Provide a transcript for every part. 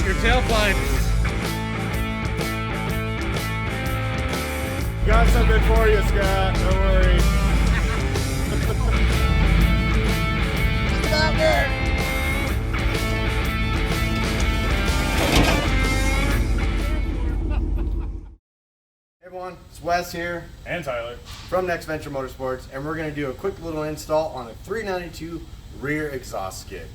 your tailpipe. Got something for you, Scott. Don't worry. Stop it! Hey everyone, it's Wes here. And Tyler. From Next Venture Motorsports, and we're going to do a quick little install on a 392 rear exhaust skid.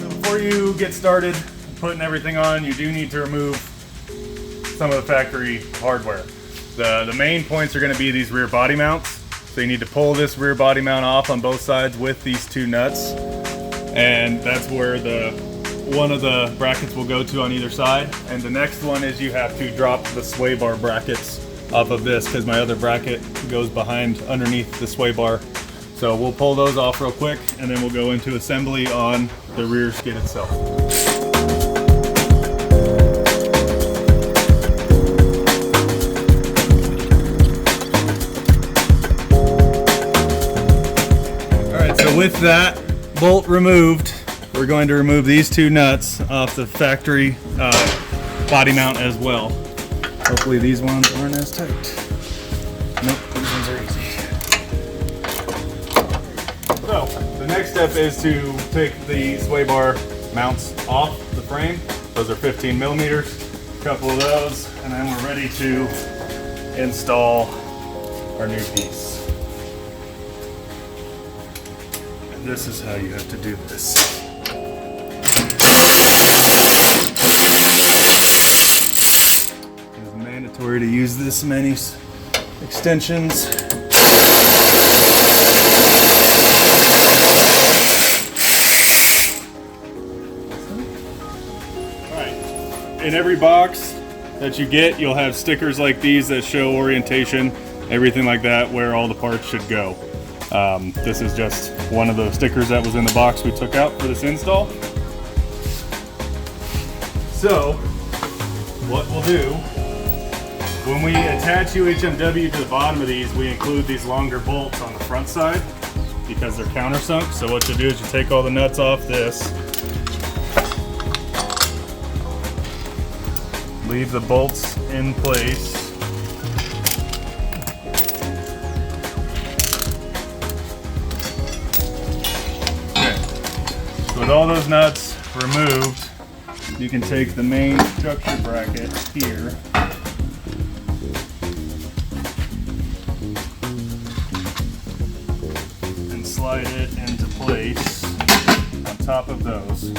Before you get started putting everything on, you do need to remove some of the factory hardware. The main points are going to be these rear body mounts. So you need to pull this rear body mount off on both sides with these two nuts. And that's where one of the brackets will go to on either side. And the next one is you have to drop the sway bar brackets off of this, because my other bracket goes behind underneath the sway bar. So we'll pull those off real quick, and then we'll go into assembly on the rear skid itself. Alright, so with that bolt removed, we're going to remove these two nuts off the factory body mount as well. Hopefully these ones aren't as tight. Nope, these ones are easy. So, the next step is to take the sway bar mounts off the frame. Those are 15 millimeters, a couple of those, and then we're ready to install our new piece. And this is how you have to do this. It's mandatory to use this many extensions. In every box that you get, you'll have stickers like these that show orientation, everything like that, where all the parts should go. This is just one of the stickers that was in the box we took out for this install. So, what we'll do, when we attach UHMW to the bottom of these, we include these longer bolts on the front side because they're countersunk. So what you do is you take all the nuts off this, leave the bolts in place. Okay. So with all those nuts removed, you can take the main structure bracket here and slide it into place on top of those.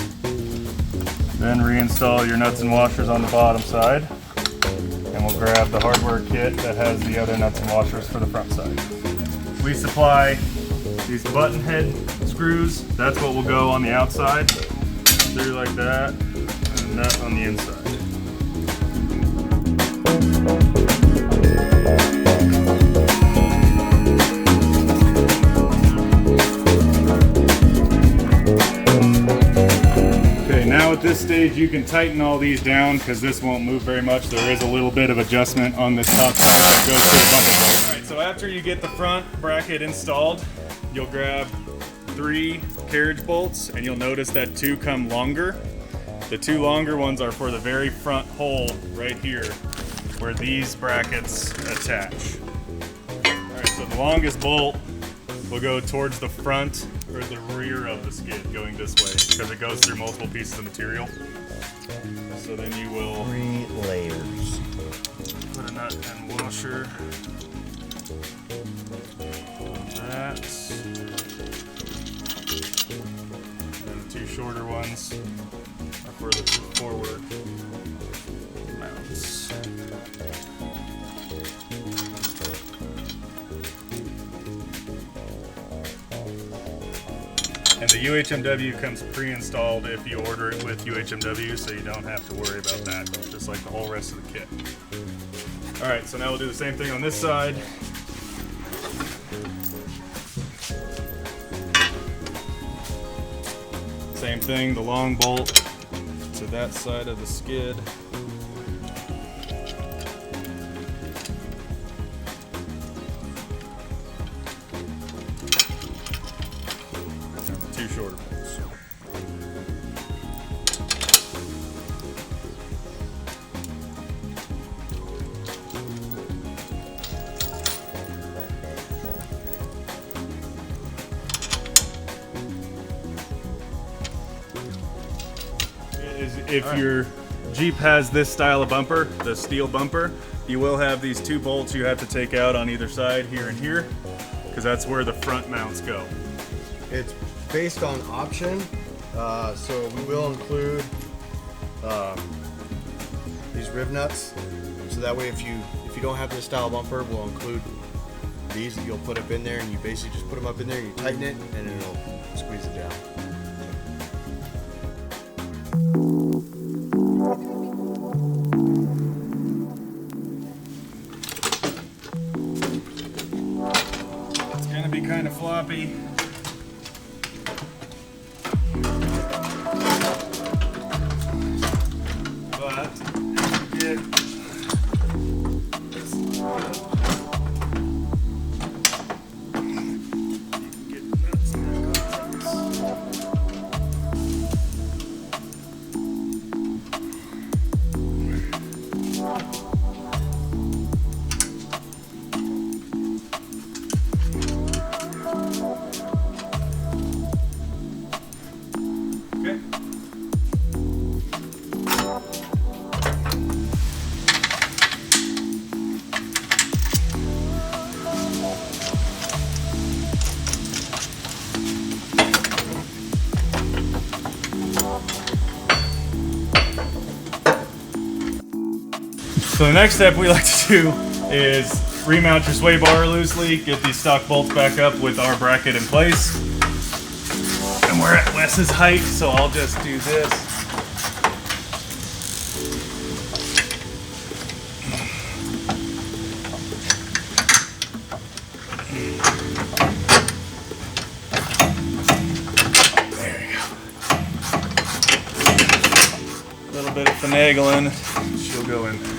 Then reinstall your nuts and washers on the bottom side, and we'll grab the hardware kit that has the other nuts and washers for the front side. We supply these button head screws. That's what will go on the outside, through like that, and a nut on the inside. Now at this stage you can tighten all these down because this won't move very much. There is a little bit of adjustment on this top side that goes to the bumper bolt. Alright, so after you get the front bracket installed, you'll grab 3 carriage bolts, and you'll notice that 2 come longer. The 2 longer ones are for the very front hole right here where these brackets attach. Alright, so the longest bolt will go towards the front or the rear of the skid, going this way, because it goes through multiple pieces of material. So then you will 3 layers. put a nut and washer on that. And the 2 shorter ones are for the forward mounts. And the UHMW comes pre-installed if you order it with UHMW, so you don't have to worry about that, just like the whole rest of the kit. Alright, so now we'll do the same thing on this side. Same thing, the long bolt to that side of the skid. if your Jeep has this style of bumper, the steel bumper, you will have these 2 bolts you have to take out on either side, here and here, because that's where the front mounts go. It's based on option, so we will include these rib nuts. So that way, if you don't have this style bumper, we'll include these that you'll put up in there, and you basically just put them up in there, and you tighten it, and it'll squeeze it down. It's gonna be kind of floppy. But if you get So the next step we like to do is remount your sway bar loosely, get these stock bolts back up with our bracket in place. And we're at Wes's height, so I'll just do this. There we go. A little bit of finagling, she'll go in there.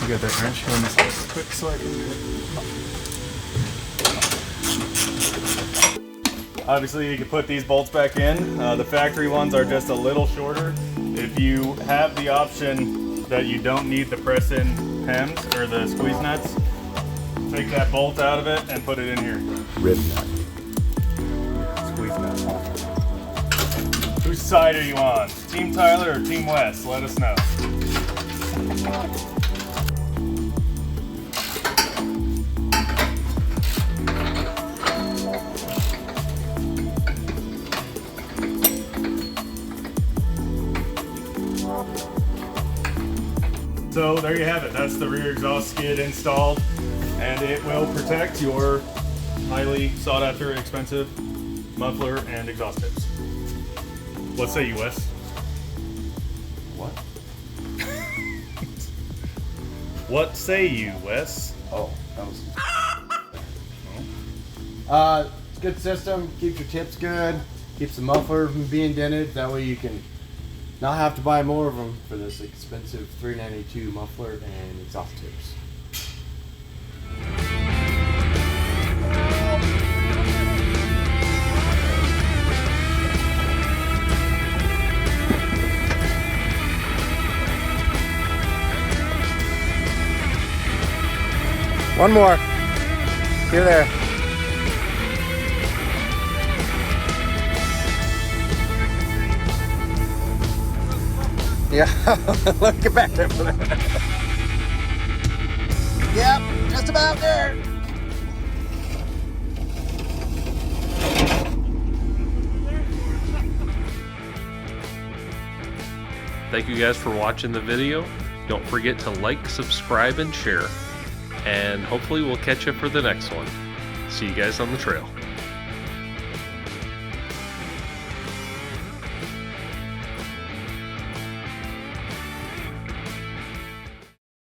You got that wrench? Hold this quick so I can do it. Obviously, you can put these bolts back in. The factory ones are just a little shorter. If you have the option that you don't need the press-in hems or the squeeze nuts, take that bolt out of it and put it in here. Rib nut. Squeeze nut. Whose side are you on? Team Tyler or Team Wes? Let us know. So there you have it. That's the rear exhaust skid installed, and it will protect your highly sought after, expensive muffler and exhaust tips. What say you, Wes? What? What say you, Wes? Oh, that was. It's a good system. Keeps your tips good. Keeps the muffler from being dented. That way you can not have to buy more of them for this expensive $392 muffler and exhaust tips. One more. Here, there. Yeah, look at back there. Yep, just about there. Thank you guys for watching the video. Don't forget to like, subscribe, and share. And hopefully we'll catch you for the next one. See you guys on the trail.